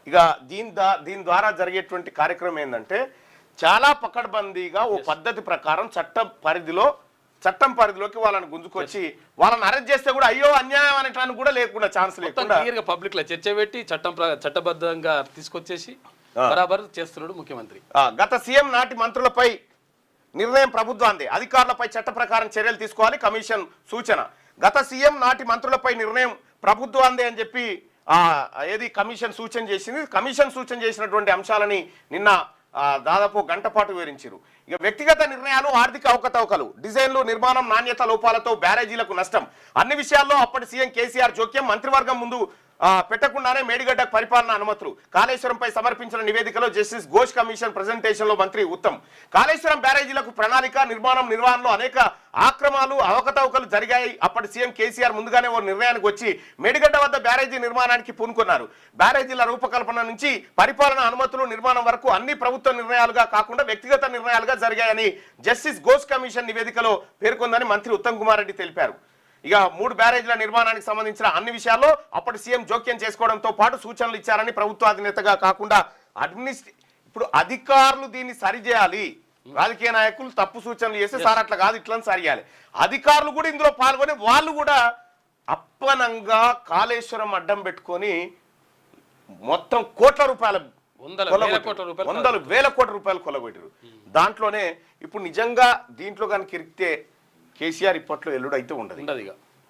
ఇక దీని ద్వారా జరిగేటువంటి కార్యక్రమం ఏంటంటే చాలా పకడ్బందీగా ఓ పద్ధతి ప్రకారం చట్టం పరిధిలోకి వాళ్ళని గుంజుకొచ్చి వాళ్ళని అరెస్ట్ చేస్తే కూడా అయ్యో అన్యాయం అనేటానికి కూడా లేకుండా ఛాన్స్ లేకుండా పబ్లిక్ లో చర్చ పెట్టి చట్టబద్ధంగా తీసుకొచ్చేసి బరాబర్ చేస్తున్నాడు ముఖ్యమంత్రి. గత సీఎం నాటి మంత్రులపై నిర్ణయం ప్రభుత్వాందే, అధికారులపై చట్ట ప్రకారం చర్యలు తీసుకోవాలి కమిషన్ సూచన. గత సీఎం నాటి మంత్రులపై నిర్ణయం ప్రభుత్వాందే అని చెప్పి ఏది కమిషన్ సూచన చేసింది. కమిషన్ సూచన చేసినటువంటి అంశాలని నిన్న దాదాపు గంట పాటు వివరించారు. ఇక వ్యక్తిగత నిర్ణయాలు, ఆర్థిక అవకతవకలు, డిజైన్లు, నిర్మాణం, నాణ్యత లోపాలతో బ్యారేజీలకు నష్టం, అన్ని విషయాల్లో అప్పటి సీఎం కేసీఆర్ జోక్యం, మంత్రివర్గం ముందు పెట్టకుండానే మేడిగడ్డ పరిపాలన అనుమతులు, కాళేశ్వరంపై సమర్పించిన నివేదికలో జస్టిస్ ఘోష్ కమిషన్ ప్రెజెంటేషన్ లో మంత్రి ఉత్తమ్, కాళేశ్వరం బ్యారేజీలకు ప్రణాళిక, నిర్వహణలో అనేక ఆక్రమాలు, అవకతవకలు జరిగాయి. అప్పటి సీఎం కేసీఆర్ ముందుగానే ఓ నిర్ణయానికి వచ్చి మేడిగడ్డ వద్ద బ్యారేజీ నిర్మాణానికి పూనుకున్నారు. బ్యారేజీల రూపకల్పన నుంచి పరిపాలన అనుమతులు, నిర్మాణం వరకు అన్ని ప్రభుత్వ నిర్ణయాలుగా కాకుండా వ్యక్తిగత నిర్ణయాలుగా జరిగాయని జస్టిస్ ఘోష్ కమిషన్ నివేదికలో పేర్కొందని మంత్రి ఉత్తమ్ కుమార్ రెడ్డి తెలిపారు. ఇక 3 బ్యారేజ్ల నిర్మాణానికి సంబంధించిన అన్ని విషయాల్లో అప్పటి సీఎం జోక్యం చేసుకోవడంతో పాటు సూచనలు ఇచ్చారని ప్రభుత్వ అధినేతగా కాకుండా ఇప్పుడు అధికారులు దీన్ని సరిచేయాలి. రాజకీయ నాయకులు తప్పు సూచనలు చేస్తే సార్ అట్లా కాదు ఇట్లా సరిచేయాలి. అధికారులు కూడా ఇందులో పాల్గొని వాళ్ళు కూడా అప్పనంగా కాళేశ్వరం అడ్డం పెట్టుకొని మొత్తం కోట్ల రూపాయల వందల వేల కోట్ల రూపాయలు కొలగొట్టారు. దాంట్లోనే ఇప్పుడు నిజంగా దీంట్లో కనుక ఇరిగితే కేసీఆర్ ఇప్పట్లో ఎల్లుడు అయితే ఉండదు.